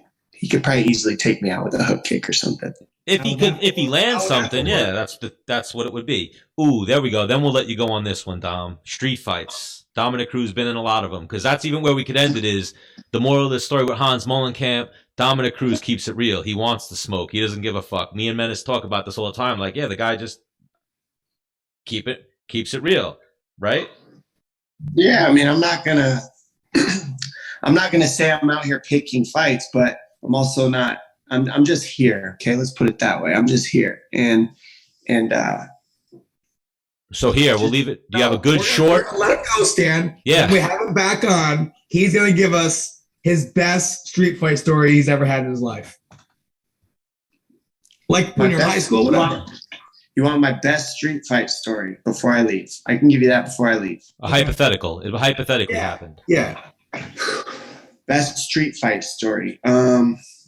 probably easily take me out with a hook kick or something. If he lands something, yeah, that's what it would be. Ooh, there we go. Then we'll let you go on this one, Dom. Street fights. Dominick Cruz been in a lot of them, because that's even where we could end it. Is the moral of the story with Hans Molenkamp? Dominick Cruz keeps it real. He wants to smoke. He doesn't give a fuck. Me and Menace talk about this all the time. Like, yeah, the guy just keeps it real, right? Yeah, I mean, I'm not gonna say I'm out here picking fights, but I'm also not. I'm just here. Okay, let's put it that way. I'm just here, and so here we'll leave it. Do you have a good short? Let him go, Stan. Yeah, when we have him back on, he's gonna give us his best street fight story he's ever had in his life. Like when you're in high school, whatever. You want my best street fight story before I leave? I can give you that before I leave. A hypothetical. It hypothetically happened. Yeah. Best street fight story.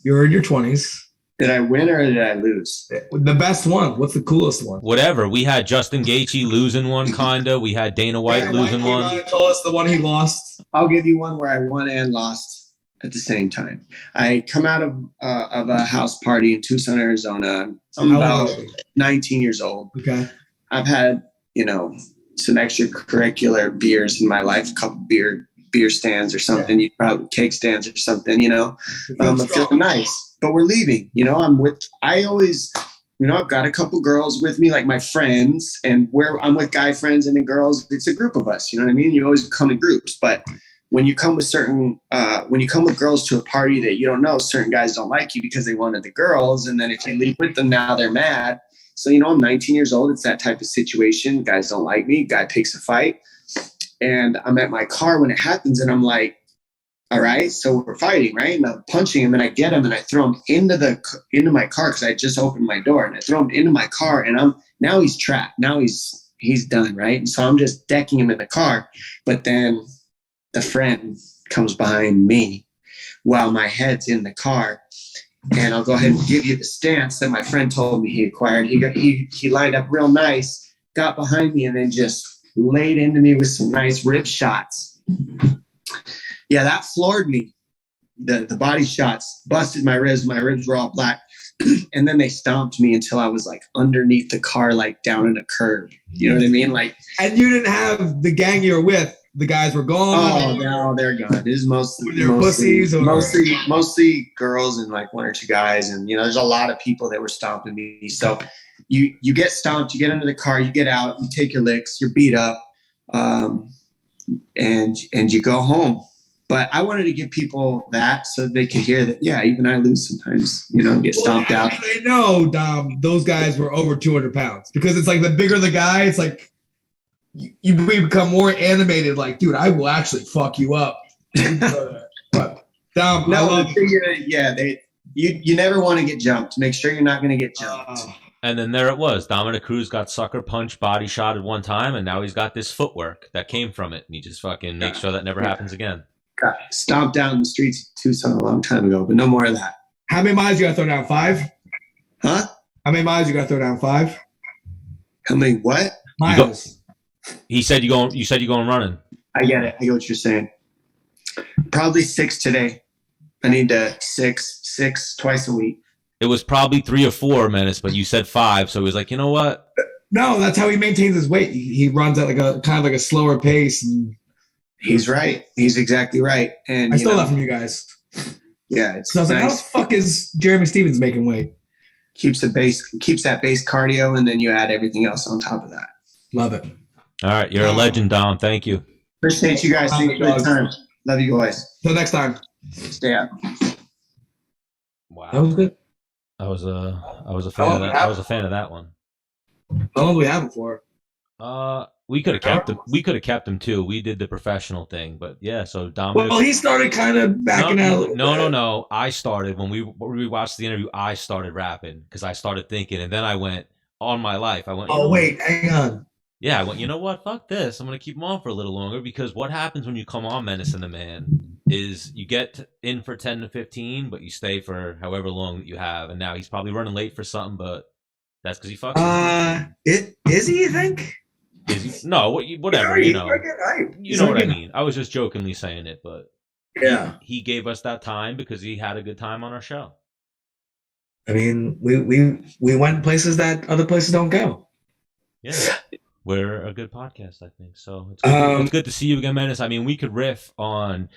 You're in your 20s. Did I win or did I lose? The best one. What's the coolest one? Whatever. We had Justin Gaethje losing one, kinda. We had Dana White losing one. Told us the one he lost. I'll give you one where I won and lost at the same time. I come out of a house party in Tucson, Arizona. I'm about 19 years old. Okay. I've had, you know, some extracurricular beers in my life, a couple beer stands or something, you probably cake stands or something, you know. I'm feeling nice. But we're leaving, you know. I always, you know, I've got a couple girls with me, like my friends, and I'm with guy friends and then girls. It's a group of us, you know what I mean? You always come in groups, but when you come with girls to a party that you don't know, certain guys don't like you because they wanted the girls, and then if you leave with them, now they're mad. So, you know, I'm 19 years old. It's that type of situation. Guys don't like me. Guy picks a fight, and I'm at my car when it happens, and I'm like, all right, so we're fighting, right? And I'm punching him, and I get him, and I throw him into my car because I just opened my door, and I throw him into my car, and now he's trapped. Now he's done, right? And so I'm just decking him in the car, but then the friend comes behind me while my head's in the car, and I'll go ahead and give you the stance that my friend told me he acquired. He lined up real nice, got behind me, and then just laid into me with some nice rib shots. Yeah, that floored me. The body shots busted my ribs. My ribs were all black. And then they stomped me until I was like underneath the car, like down in a curb. You know what I mean? Like, and you didn't have the gang you were with. The guys were gone. Oh no, they're gone. This is mostly girls and like one or two guys. And you know, there's a lot of people that were stomping me. So you get stomped, you get into the car, you get out, you take your licks, you're beat up, and you go home. But I wanted to give people that so they could hear that, yeah, even I lose sometimes, you know, get stomped out. I know, Dom, those guys were over 200 pounds because it's like the bigger the guy, it's like you become more animated. Like, dude, I will actually fuck you up. But Dom, no, you never want to get jumped. Make sure you're not going to get jumped. And then there it was. Dominick Cruz got sucker punched, body shot at one time, and now he's got this footwork that came from it. And he just fucking makes sure that never happens again. Got stomped down in the streets of Tucson a long time ago, but no more of that. How many miles you got to throw down? 5? Huh? How many miles you got to throw down? 5? How many what? Miles. You said you're going running. I get it. I get what you're saying. Probably 6 today. I need to six twice a week. It was probably 3 or 4 minutes, but you said 5, so he was like, you know what? No, that's how he maintains his weight. He runs at like a kind of like a slower pace. And he's right. He's exactly right. And I stole that from you guys. Yeah, it's so I was nice. like, how the fuck is Jeremy Stevens making weight? Keeps that base cardio, and then you add everything else on top of that. Love it. All right, you're a legend, Dom. Thank you. Appreciate you guys. Thank you for the time. Love you guys. Till next time. Stay out. Wow, that was good. I was a fan of that. I was a fan of that one. How long do we have it for? We could have kept him. We could have kept him too. We did the professional thing, but yeah. So Dom. Well, he started kind of backing out. No. I started when we watched the interview. I started rapping because I started thinking, and then I went on my life. I went. Oh wait, hang on. Yeah, I went. You know what? Fuck this. I'm gonna keep him on for a little longer because what happens when you come on Menace and the Man is you get in for 10 to 15, but you stay for however long that you have. And now he's probably running late for something, but that's because he fucks. Is he? You think? Is he? No, whatever. You know what I mean. I was just jokingly saying it, but yeah, he gave us that time because he had a good time on our show. I mean, we went places that other places don't go. Yeah, we're a good podcast, I think. So it's good to see you again, Menace. I mean, we could riff on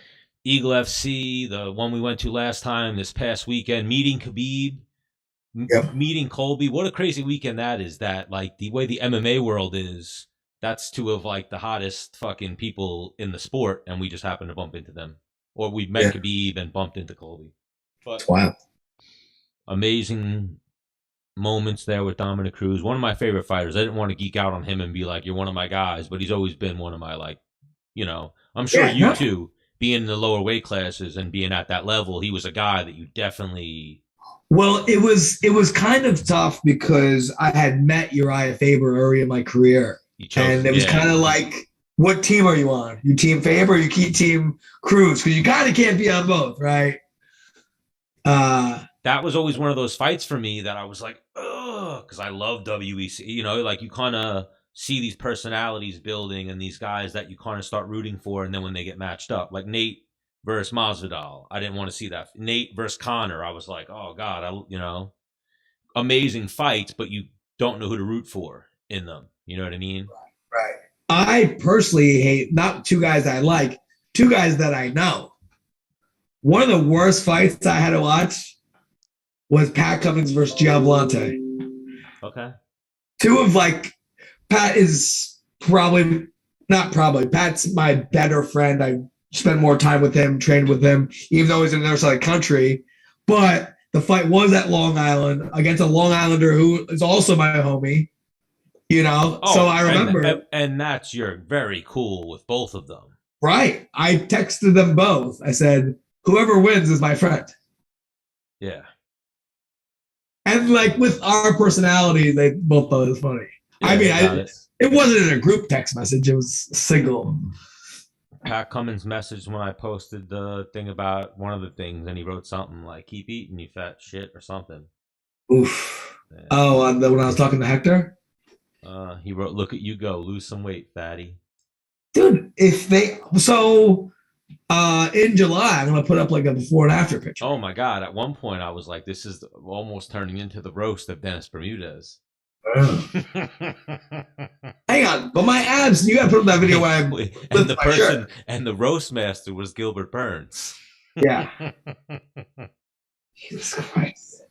Eagle FC, the one we went to last time, this past weekend, meeting Khabib. Yep. Meeting Colby. What a crazy weekend that is. That like the way the MMA world is, that's two of like the hottest fucking people in the sport, and we just happened to bump into them, or we met Khabib and bumped into Colby. But wow, amazing moments there with Dominick Cruz. One of my favorite fighters. I didn't want to geek out on him and be like, you're one of my guys, but he's always been one of my, like, you know, I'm sure you too, being in the lower weight classes and being at that level, he was a guy that you definitely. Well, it was kind of tough because I had met Uriah Faber early in my career. And it was kind of like, what team are you on? You team Faber or you keep team Cruz? Because you kind of can't be on both, right? That was always one of those fights for me that I was like, ugh, because I love WEC. You know, like you kind of see these personalities building and these guys that you kind of start rooting for, and then when they get matched up, like Nate versus Masvidal, I didn't want to see that. Nate versus Conor, I was like, oh God, amazing fights, but you don't know who to root for in them. You know what I mean? Right. I personally hate not two guys I like, two guys that I know. One of the worst fights I had to watch was Pat Cummins versus Giavlante. Okay. Two of like, Pat is Pat's my better friend. I spent more time with him, trained with him, even though he's in another side of the country. But the fight was at Long Island against a Long Islander who is also my homie. You know, so I remember. And that's, you're very cool with both of them. Right. I texted them both. I said, whoever wins is my friend. Yeah. And like with our personality, they both thought it was funny. Yeah, I mean, it wasn't in a group text message. It was single. Pat Cummins messaged when I posted the thing about one of the things, and he wrote something like, keep eating, you fat shit, or something. Oof. Yeah. Oh, when I was talking to Hector? He wrote, look at you go, lose some weight, fatty. Dude, in July, I'm going to put up like a before and after picture. Oh my God. At one point I was like, this is almost turning into the roast of Dennis Bermudez. Hang on, but my abs, you got to put up that video where and the person shirt. And the roast master was Gilbert Burns. Yeah. Jesus Christ.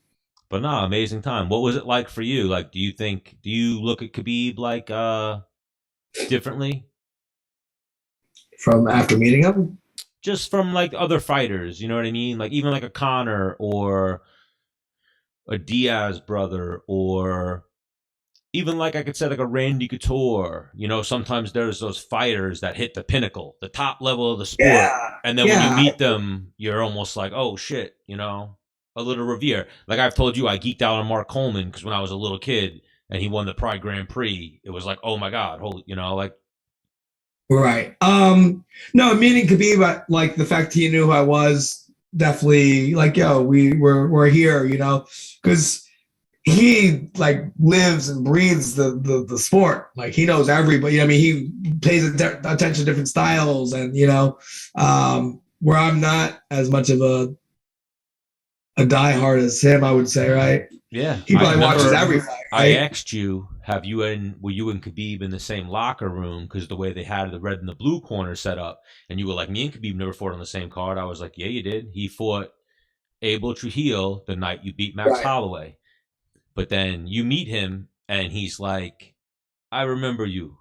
But no, amazing time. What was it like for you? Like, do you look at Khabib like differently? From after meeting him? Just from like other fighters, you know what I mean? Like even like a Conor or a Diaz brother, or even like I could say like a Randy Couture. You know, sometimes there's those fighters that hit the pinnacle, the top level of the sport. And then when you meet them, you're almost like, oh shit, you know, a little revere. Like I've told you, I geeked out on Mark Coleman because when I was a little kid and he won the Pride Grand Prix, it was like, oh my God, holy, you know, like. Right. No, meeting Khabib, like the fact he knew who I was, definitely like, yo, we're here, you know, because he like lives and breathes the sport. Like he knows everybody. I mean, he pays attention to different styles, and you know, where I'm not as much of a diehard as him, I would say, right? Yeah, He probably watches every fight. Right? I asked you, were you and Khabib in the same locker room because the way they had the red and the blue corner set up, and you were like, me and Khabib never fought on the same card. I was like, yeah, you did. He fought Abel Trujillo the night you beat Max Holloway, but then you meet him and he's like, I remember you.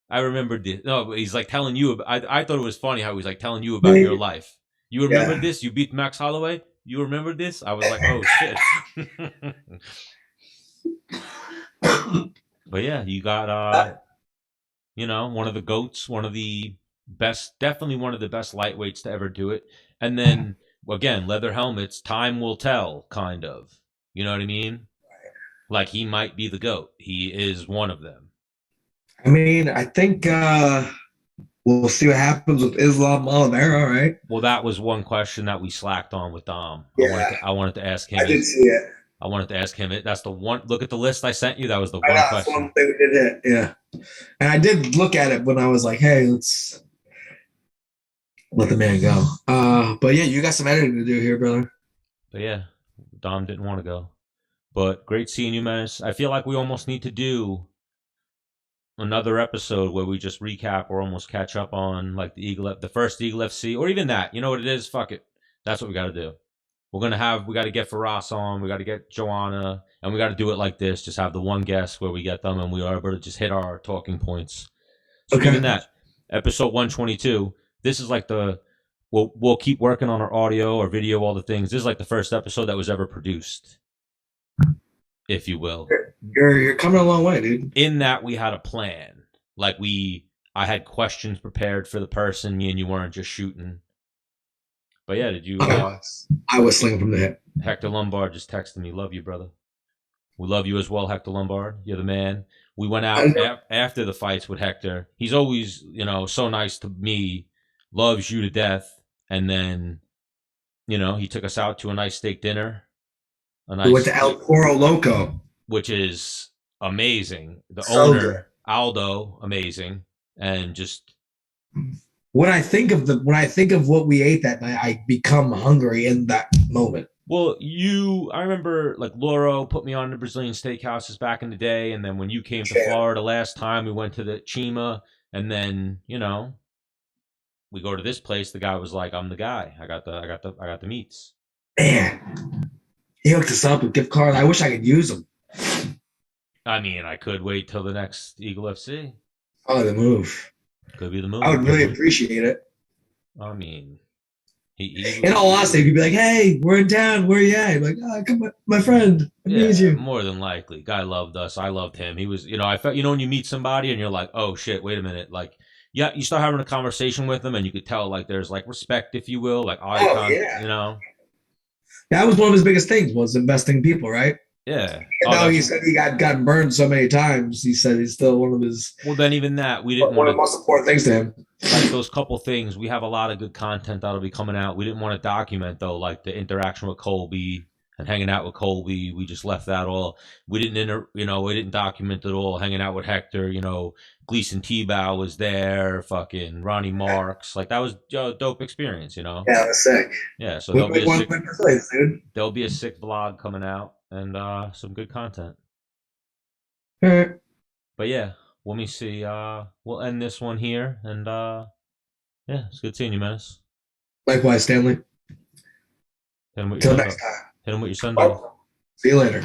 I remember this. No, he's like telling you. I thought it was funny how he's like telling you about your life. You remember this? You beat Max Holloway? You remember this? I was like, oh shit. But yeah, you got one of the GOATs, one of the best, definitely one of the best lightweights to ever do it. And then again, leather helmets, time will tell, kind of. You know what I mean? Like, he might be the GOAT. He is one of them. I mean, I think we'll see what happens with Islam Oliveira, right? Well, that was one question that we slacked on with Dom. Yeah. I wanted to ask him. I did see it. I wanted to ask him. That's the one. Look at the list I sent you. That was the one question. That's one thing we did it. Yeah. And I did look at it when I was like, hey, let's let the man go. But yeah, you got some editing to do here, brother. But yeah, Dom didn't want to go. But great seeing you, Menace. I feel like we almost need to do another episode where we just recap or almost catch up on like the first Eagle FC, or even that. You know what it is? Fuck it. That's what we got to do. We got to get Faraz on. We got to get Joanna, and we got to do it like this. Just have the one guest where we get them, and we are able to just hit our talking points. So even that, episode 122. This is like we'll keep working on our audio, our video, all the things. This is like the first episode that was ever produced, if you will. You're coming a long way, dude. In that we had a plan. Like I had questions prepared for the person. Me and you weren't just shooting. But yeah, did you? I was slinging from the hip. Hector Lombard just texted me. Love you, brother. We love you as well, Hector Lombard. You're the man. We went out after the fights with Hector. He's always, so nice to me. Loves you to death. And then, he took us out to a nice steak dinner. We went to El Toro Loco, which is amazing. The owner, good. Aldo, amazing, and just. When I think of what we ate that night, I become hungry in that moment. Well, I remember like Loro put me on the Brazilian steakhouses back in the day, and then when you came to Florida last time, we went to the Chima, and then we go to this place. The guy was like, "I'm the guy. I got the meats." Man, he hooked us up with gift cards. I wish I could use them. I mean, I could wait till the next Eagle FC. Oh, the move. Could be the move. I would really appreciate it. I mean, in all honesty, you'd be like, "Hey, we're in town. Where you at?" Like, "Oh, come, my friend. I need you." More than likely, guy loved us. I loved him. He was, I felt, when you meet somebody and you're like, "Oh shit, wait a minute," like, yeah, you start having a conversation with them and you could tell like there's like respect, if you will, like eye contact, That was one of his biggest things, was investing in people, right? Yeah. No, he said he gotten burned so many times. He said he's still one of his. Well, then even that we didn't one of the most important things to him. Like those couple things, we have a lot of good content that'll be coming out. We didn't want to document though, like the interaction with Colby and hanging out with Colby. We just left that all. We didn't we didn't document it all. Hanging out with Hector, Gleason Tebow was there. Fucking Ronnie Marks, like that was a dope experience. Yeah, it was sick. Yeah, so there'll be a sick vlog coming out. And some good content. All right. But yeah, let me see. We'll end this one here. And yeah, it's good seeing you, Menace. Likewise, Stanley. Until next time. Hit him with your Sunday. See you later.